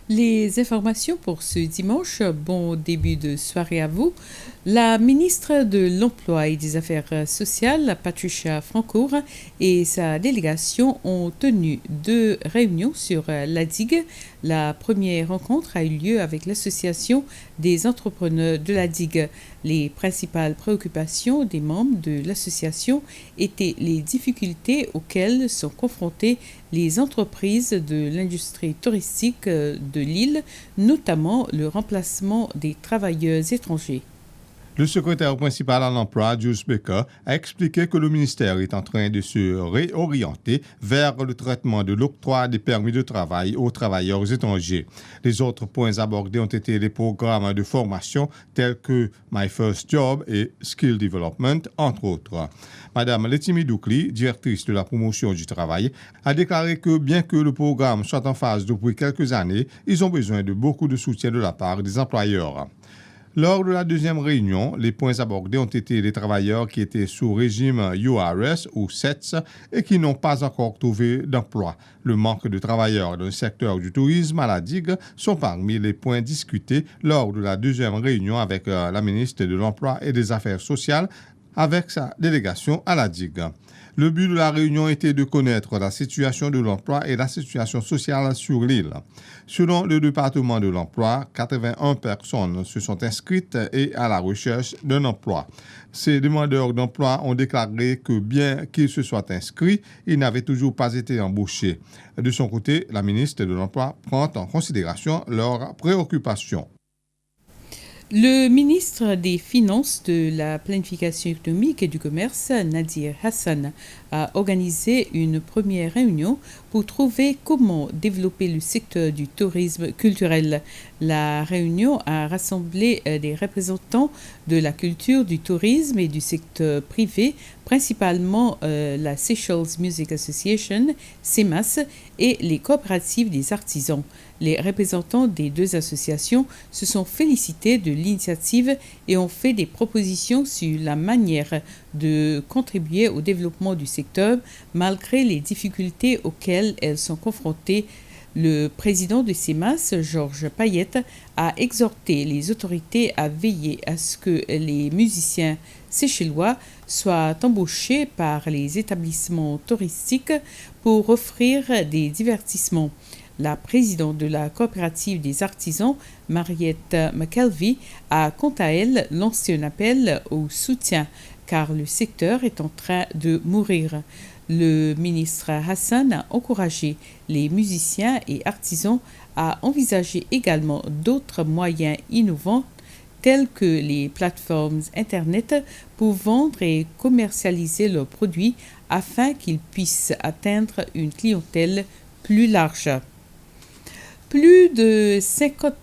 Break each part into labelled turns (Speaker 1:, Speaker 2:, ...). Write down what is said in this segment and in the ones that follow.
Speaker 1: Les informations pour ce dimanche, bon début de soirée à vous. La ministre de l'Emploi et des Affaires sociales, Patricia Francoeur, et sa délégation ont tenu 2 réunions sur la digue. La première rencontre a eu lieu avec l'association des entrepreneurs de la digue. Les principales préoccupations des membres de l'association étaient les difficultés auxquelles sont confrontées les entreprises de l'industrie touristique de l'île, notamment le remplacement des travailleurs étrangers.
Speaker 2: Le secrétaire principal à l'emploi, Jules Baker, a expliqué que le ministère est en train de se réorienter vers le traitement de l'octroi des permis de travail aux travailleurs étrangers. Les autres points abordés ont été les programmes de formation tels que My First Job et Skill Development, entre autres. Madame Letimi Doukli, directrice de la promotion du travail, a déclaré que bien que le programme soit en phase depuis quelques années, ils ont besoin de beaucoup de soutien de la part des employeurs. Lors de la deuxième réunion, les points abordés ont été les travailleurs qui étaient sous régime URS ou SETS et qui n'ont pas encore trouvé d'emploi. Le manque de travailleurs dans le secteur du tourisme à la digue sont parmi les points discutés lors de la deuxième réunion avec la ministre de l'Emploi et des Affaires sociales avec sa délégation à la digue. Le but de la réunion était de connaître la situation de l'emploi et la situation sociale sur l'île. Selon le département de l'emploi, 81 personnes se sont inscrites et à la recherche d'un emploi. Ces demandeurs d'emploi ont déclaré que bien qu'ils se soient inscrits, ils n'avaient toujours pas été embauchés. De son côté, la ministre de l'Emploi prend en considération leurs préoccupations.
Speaker 1: Le ministre des Finances, de la Planification économique et du Commerce, Nadir Hassan, a organisé une première réunion pour trouver comment développer le secteur du tourisme culturel. La réunion a rassemblé des représentants de la culture, du tourisme et du secteur privé, principalement la Seychelles Music Association, SEMAS, et les coopératives des artisans. Les représentants des 2 associations se sont félicités de l'initiative et ont fait des propositions sur la manière de contribuer au développement du secteur malgré les difficultés auxquelles elles sont confrontées. Le président de SEMAS, Georges Payette, a exhorté les autorités à veiller à ce que les musiciens séchellois soient embauchés par les établissements touristiques pour offrir des divertissements. La présidente de la coopérative des artisans, Mariette McKelvey, a quant à elle lancé un appel au soutien car le secteur est en train de mourir. Le ministre Hassan a encouragé les musiciens et artisans à envisager également d'autres moyens innovants tels que les plateformes Internet pour vendre et commercialiser leurs produits afin qu'ils puissent atteindre une clientèle plus large. Plus de 50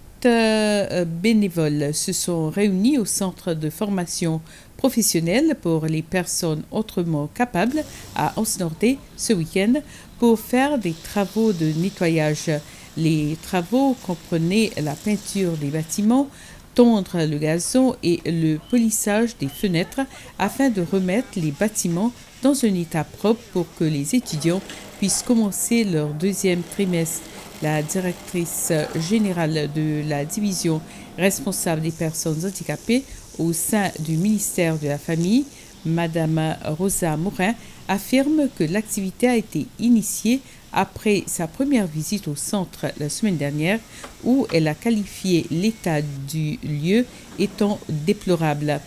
Speaker 1: bénévoles se sont réunis au centre de formation professionnelle pour les personnes autrement capables à Osnordé ce week-end pour faire des travaux de nettoyage. Les travaux comprenaient la peinture des bâtiments, tondre le gazon et le polissage des fenêtres afin de remettre les bâtiments dans un état propre pour que les étudiants puissent commencer leur 2e trimestre. La directrice générale de la division responsable des personnes handicapées au sein du ministère de la Famille, Madame Rosa Morin, affirme que l'activité a été initiée après sa première visite au centre la semaine dernière où elle a qualifié l'état du lieu étant déplorable.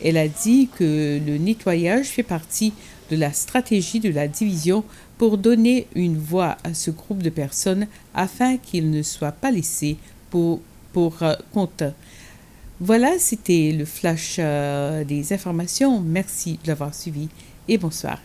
Speaker 1: Elle a dit que le nettoyage fait partie de la stratégie de la division pour donner une voix à ce groupe de personnes afin qu'ils ne soient pas laissés pour compte. Voilà, c'était le flash des informations. Merci de l'avoir suivi et bonsoir.